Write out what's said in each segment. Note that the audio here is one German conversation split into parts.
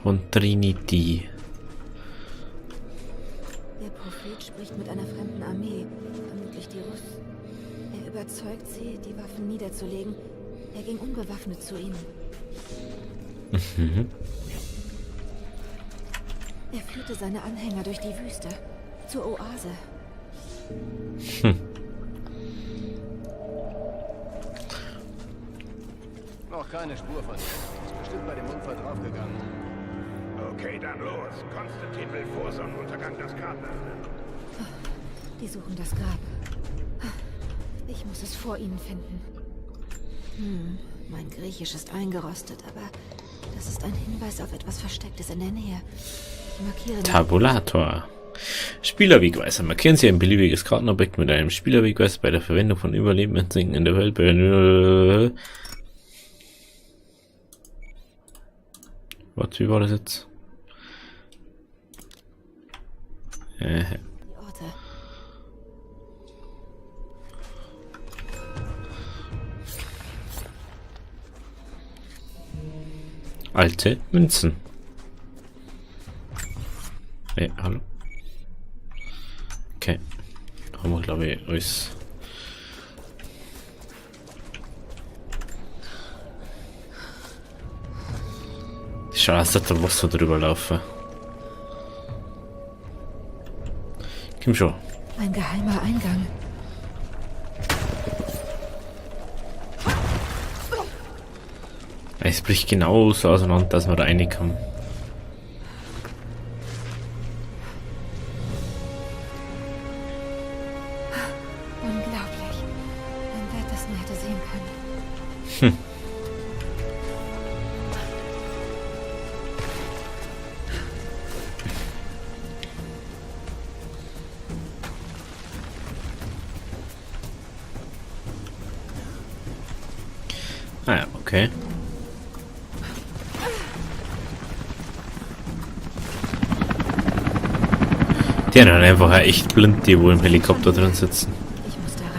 Von Trinity. Der Prophet spricht mit einer fremden Armee, vermutlich die Russ. Er überzeugt sie, die Waffen niederzulegen. Er ging unbewaffnet zu ihnen. Er führte seine Anhänger durch die Wüste, zur Oase. Noch keine Spur von ihr. Ist bestimmt bei dem Unfall draufgegangen. Okay, dann los. Konstantin will vor Sonnenuntergang das Grab öffnen. Die suchen das Grab. Ich muss es vor ihnen finden. Mein Griechisch ist eingerostet, aber das ist ein Hinweis auf etwas Verstecktes in der Nähe. Ich markiere... Tabulator. Spielerwegweiser. Markieren Sie ein beliebiges Kartenobjekt mit einem Spielerwegweiser bei der Verwendung von Überlebenssinken in der Welt. Was, wie war das jetzt? Die Orte. Alte Münzen. Hey, hallo. Okay. Da haben wir, glaube ich, alles. Schau, dass da Wasser drüber laufen. Komm schon. Ein geheimer Eingang. Es bricht genauso auseinander, dass wir da reinkommen. Unglaublich. Wenn Dad das nur hätte sehen können. Ah ja, okay. Die sind halt einfach echt blind, die wo im Helikopter drin sitzen. Ich muss da rein.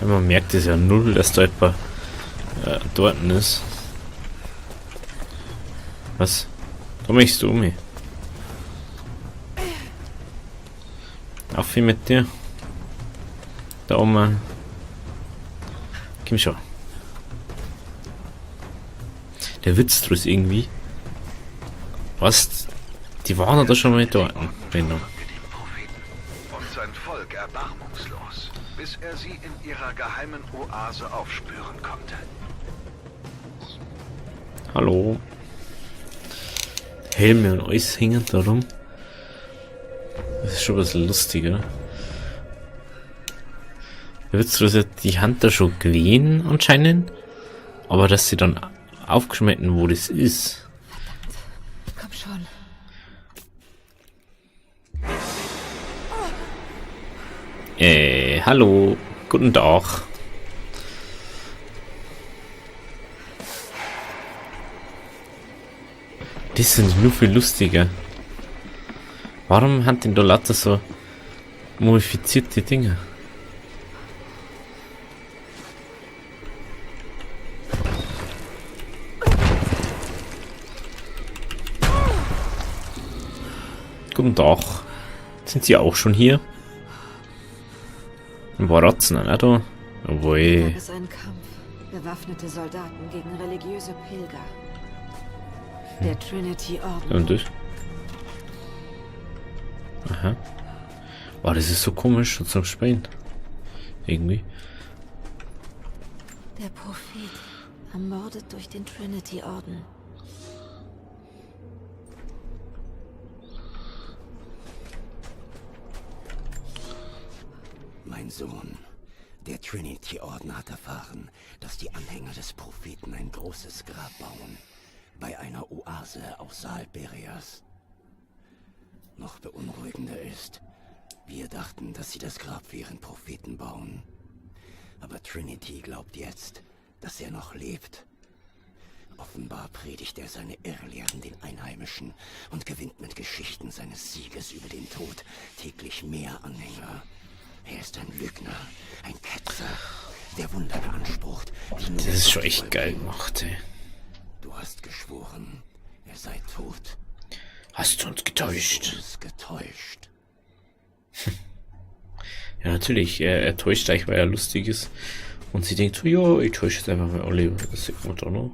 Ja, man merkt es ja null, dass da etwa dort ist. Was? Da möchtest du um mich. Auf wie mit dir. Da oben. Komm schon. Der Witz draus irgendwie. Was? Die waren da schon mal dort. Benno. Und sein Volk erbarmungslos, bis er sie in ihrer geheimen Oase aufspüren konnte. Hallo. Helme und alles hängen da rum. Das ist schon was lustiger. Da wird so die Hand da schon gesehen anscheinend, aber dass sie dann aufgeschmetten, wo das ist. Komm schon. Hallo, guten Tag. Das sind nur viel lustiger. Warum hat denn da lauter so mumifizierte Dinge? Guten Tag. Sind Sie auch schon hier? War Ratzen auch da? Obwohl. Es ist ein Kampf. Bewaffnete Soldaten gegen religiöse Pilger. Der Trinity Orden. Und das? Aha. Oh, das ist so komisch und zum Spielen. Irgendwie. Der Prophet, ermordet durch den Trinity Orden. Mein Sohn, der Trinity-Orden hat erfahren, dass die Anhänger des Propheten ein großes Grab bauen. Bei einer Oase außerhalb Bereas. Noch beunruhigender ist, wir dachten, dass sie das Grab für ihren Propheten bauen. Aber Trinity glaubt jetzt, dass er noch lebt. Auf Offenbar predigt er seine Irrlehren den Einheimischen und gewinnt mit Geschichten seines Sieges über den Tod täglich mehr Anhänger. Er ist ein Lügner, ein Ketzer, der Wunder beansprucht, die nur Das ist schon Gott echt geil gemacht, ey. Du hast geschworen, er sei tot. Hast du uns getäuscht? Uns getäuscht. Ja, natürlich. Er täuscht euch, weil er lustig ist. Und sie denkt so, ja, ich täusche jetzt einfach mal Oliver. Das sieht man da noch.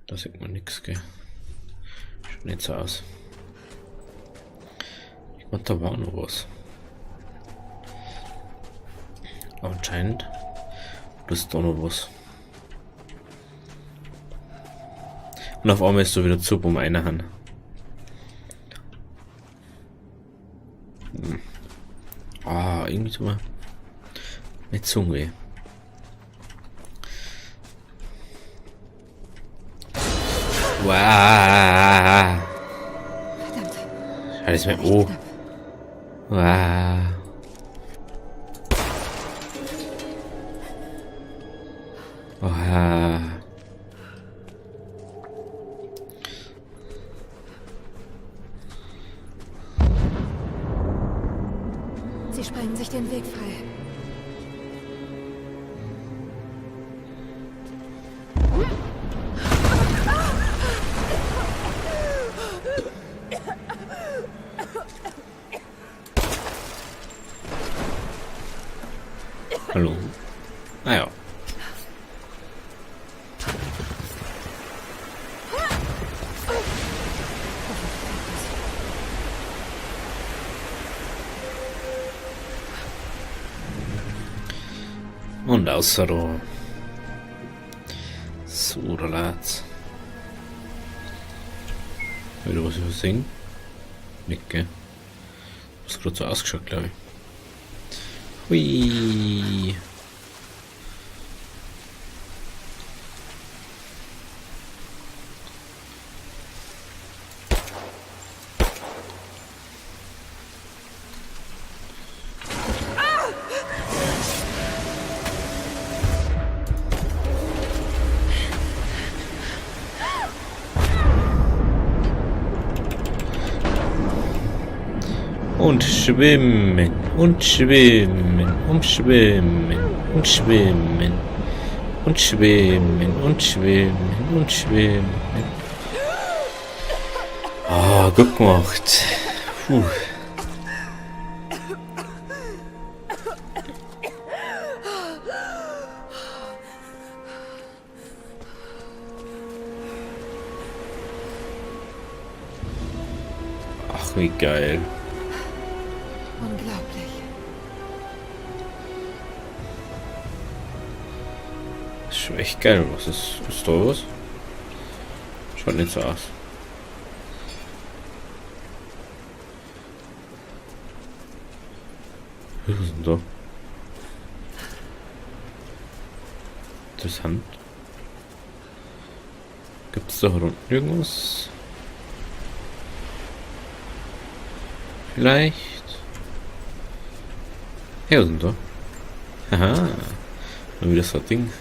Da sieht man nix, gell. Schaut nicht so aus. Ich meine, da war noch was. Aber anscheinend ist da noch was. Und auf einmal ist so wieder zu um eine Hand. Ah, irgendwie tut mir mit Zunge weh. Wow. Verdammt. Alles mehr. Echt Oh. knapp. Wow. Wow. Sie sprengen sich den Weg frei. Hallo. Ah ja. Und außer so, da lad's. Wieder was ich singen? Nicht, gell? Das gerade so ausgeschaut, glaube ich. Hui. Und schwimmen, und schwimmen, und schwimmen, und schwimmen, und schwimmen, und schwimmen, und schwimmen. Ah, gut gemacht. Puh. Ach, wie geil. Unglaublich. Das ist schon echt geil. Was ist da was? Schaut nicht so aus. Was ist denn da? Interessant. Gibt es da unten irgendwas? Vielleicht? Ja, was ist denn da? Haha. Nur wieder so ein Ding.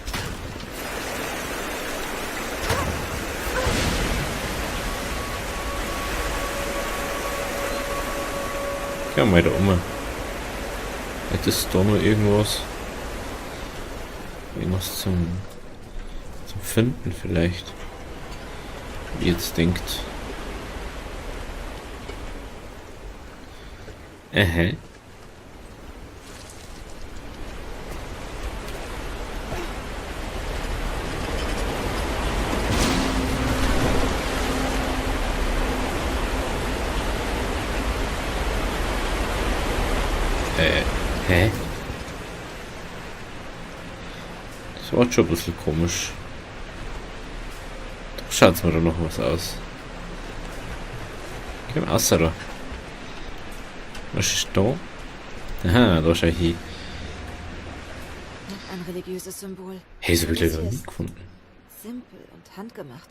Ja, mal da oben. Hättest du da noch irgendwas? Irgendwas zum Finden vielleicht. Wie ihr jetzt denkt. Hä? Das war schon ein bisschen komisch. Doch schaut's mir da noch was aus. Geh mal außer da. Was ist da? Aha, da schau ich hin. Noch ein religiöses Symbol. Hey, so wirklich Das noch hier nie ist gefunden. simpel und handgemacht.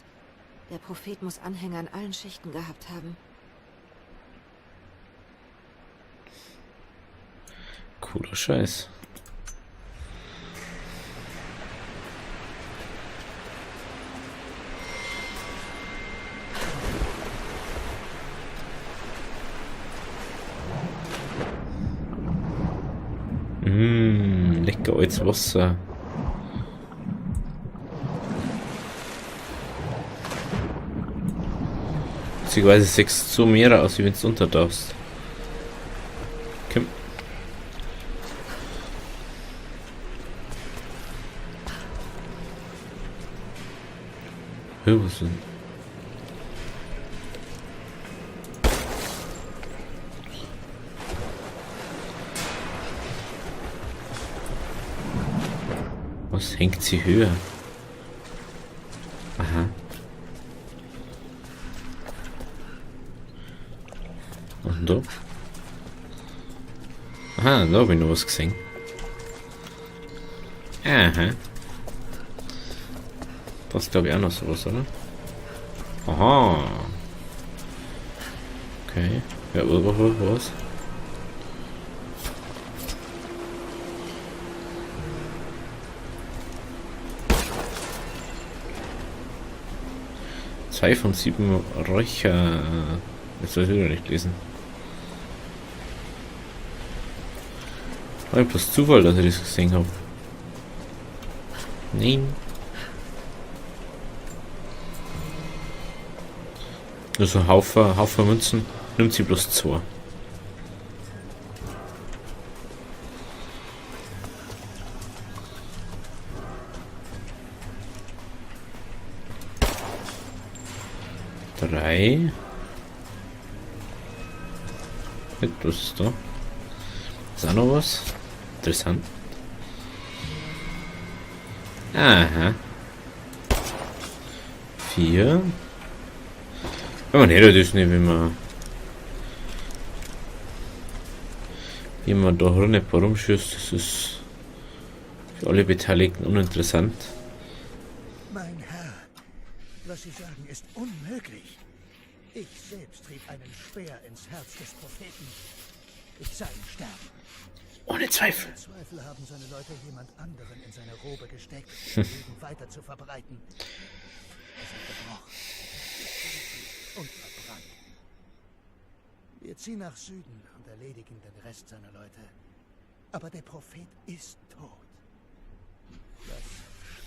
Der Prophet muss Anhänger in allen Schichten gehabt haben. Cooler Scheiß. altes Wasser. Beziehungsweise sechs so mehr aus, wie wenn du untertauchst. Komm. Was ist denn? Was hängt sie höher? Aha. Und da? Aha, da habe ich noch was gesehen. Aha. Das glaube ich auch noch sowas, oder? Aha. Okay. Ja, was? Zwei von 7 Räucher. Das soll ich wieder nicht lesen. War bloß Zufall, dass ich das gesehen habe. Nein. Nur so ein Haufen Münzen. Nimmt sie bloß 2. Drei. Was ist da? Ist auch noch was? Interessant. Aha. 4. Wenn man hätte das nicht, wie man da nicht rumschießt, das ist für alle Beteiligten uninteressant. Mein Herr, was Sie sagen, ist unmöglich. Ich selbst trieb einen Speer ins Herz des Propheten. Ich sah ihn sterben. Ohne Zweifel. Ohne Zweifel haben seine Leute jemand anderen in seine Robe gesteckt, um Lügen weiter zu verbreiten. Es ist gebrochen, und verbrannt. Wir ziehen nach Süden und erledigen den Rest seiner Leute. Aber der Prophet ist tot. Das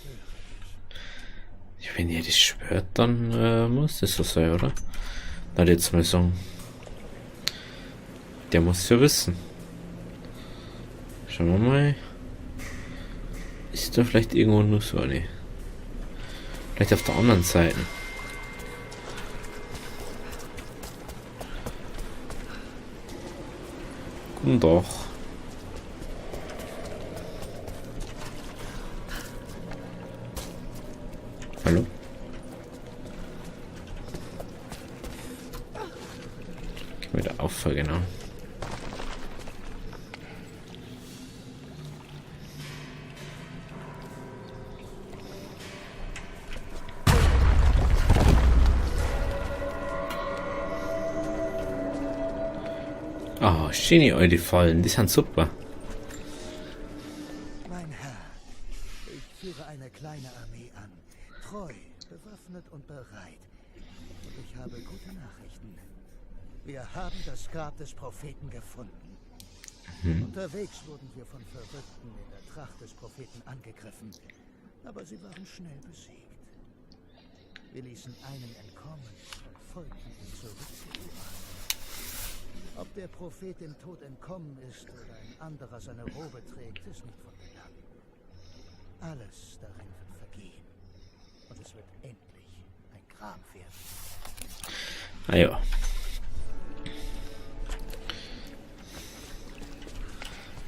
schwöre ich. Wenn ihr das schwört, dann muss das so sein, oder? Na, jetzt mal sagen. Der muss ja wissen. Schauen wir mal. Ist da vielleicht irgendwo nur so eine? Vielleicht auf der anderen Seite. Guten Tag. Hallo? Geh wieder auf, genau. Oh, schöne alte Fallen, die sind super. Mein Herr, ich führe eine kleine Armee an. Treu, bewaffnet und bereit. Und ich habe gute Nachrichten. Wir haben das Grab des Propheten gefunden. Unterwegs wurden wir von Verrückten in der Tracht des Propheten angegriffen. Aber sie waren schnell besiegt. Wir ließen einen entkommen und folgten ihm zurück zu Uran. Ob der Prophet dem Tod entkommen ist oder ein anderer seine Robe trägt, ist nicht von Belang. Alles darin wird vergehen. Und es wird endlich ein Grab werden. Ah ja.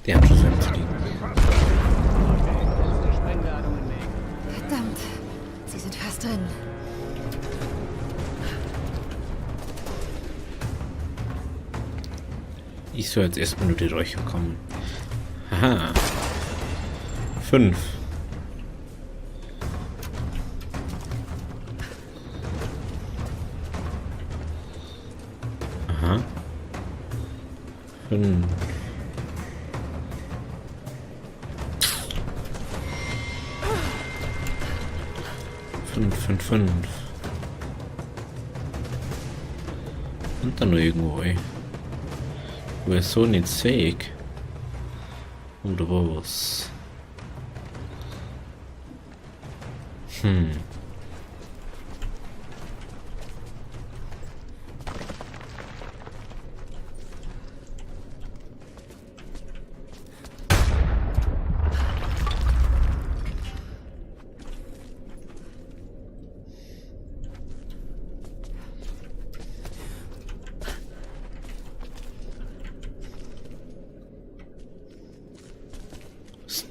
Die haben schon sein zu liegen. Verdammt, sie sind fast drin. Ich soll jetzt erstmal nur die Räucher kommen. Haha. 5. Aha. 5. Fünf. Und dann noch irgendwo, ey. Wo ist so nicht fähig? Oder was?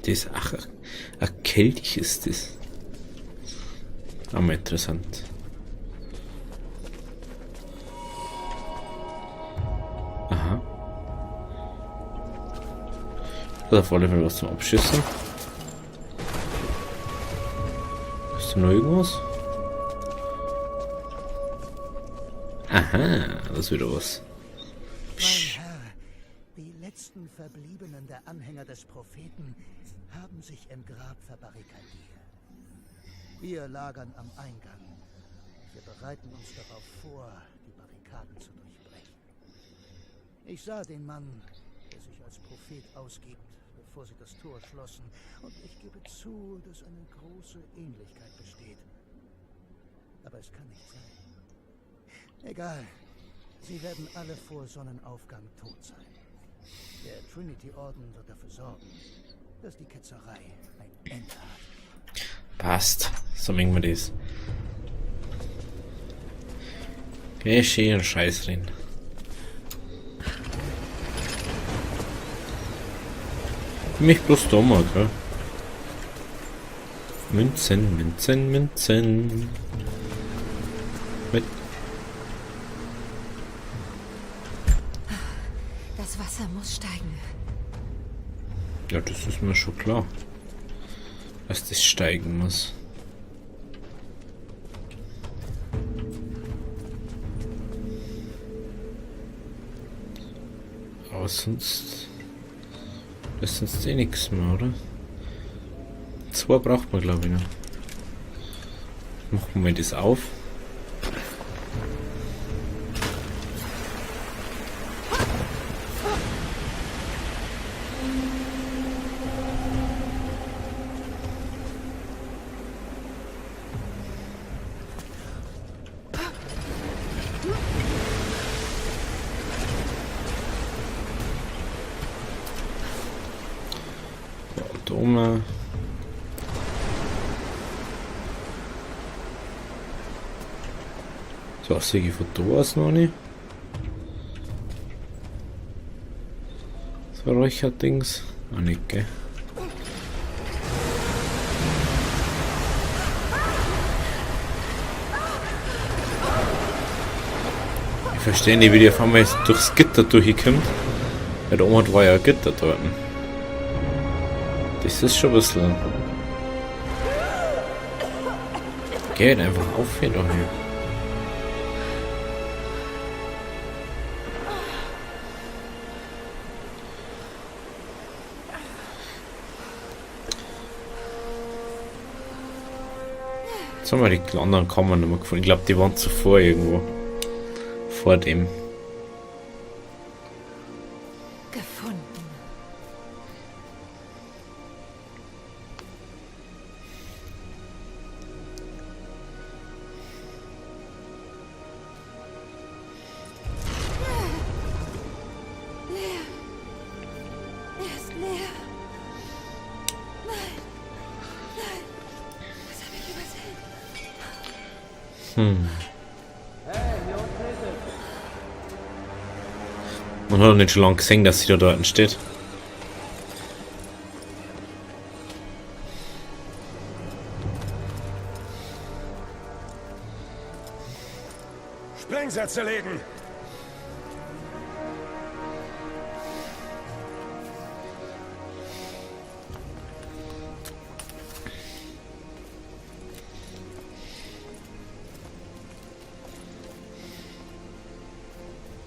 Das, ach, erkältig ist das. Aber interessant. Aha. Das auf alle Fälle was zum Abschießen. Ist da noch irgendwas? Aha, das ist wieder was. Mein Herr, die letzten Verbliebenen der Anhänger des Propheten haben sich im Grab verbarrikadiert. Wir lagern am Eingang. Wir bereiten uns darauf vor, die Barrikaden zu durchbrechen. Ich sah den Mann, der sich als Prophet ausgibt, bevor sie das Tor schlossen, und ich gebe zu, dass eine große Ähnlichkeit besteht. Aber es kann nicht sein. Egal. Sie werden alle vor Sonnenaufgang tot sein. Der Trinity-Orden wird dafür sorgen, dass die Ketzerei ein Ende hat. Passt. So mengen wir das. Geh schön und Scheiß rein. Mich bloß da mal, gell? Münzen, Münzen, Münzen. Mit. Das Wasser muss steigen. Ja, das ist mir schon klar. Dass das steigen muss. Aber sonst... Das ist sonst eh nichts mehr, oder? 2 braucht man, glaube ich, noch. Machen wir das auf. Dome. So, sehe ich von da aus noch nicht. So Räucherdings. Ah, nicht, gell? Ich verstehe nicht, wie die auf einmal jetzt durchs Gitter durchkommt. Weil da oben war ja ein Gitter dort. Das ist schon ein bisschen... Geht einfach auf hier doch hier. Jetzt haben wir die anderen Kammern nicht mehr gefunden. Ich glaube, die waren zuvor irgendwo. Vor dem. Gefunden. Leer. Er ist leer. Nein. Nein. Was habe ich übersehen? Man hat doch nicht schon lange gesehen, dass sie da dort steht. Sprengsätze legen!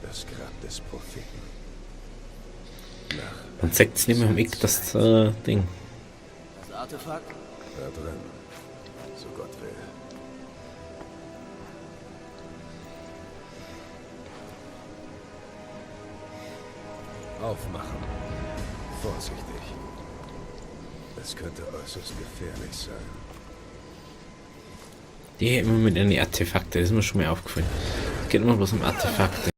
Das Grab des Propheten. Man sagt es nicht mehr im Eck, das Ding. Das Artefakt? Da drin. So Gott will. Aufmachen. Vorsichtig. Es könnte äußerst gefährlich sein. Die immer mit ihren Artefakte, das ist mir schon mal aufgefallen. Es geht immer bloß um Artefakte.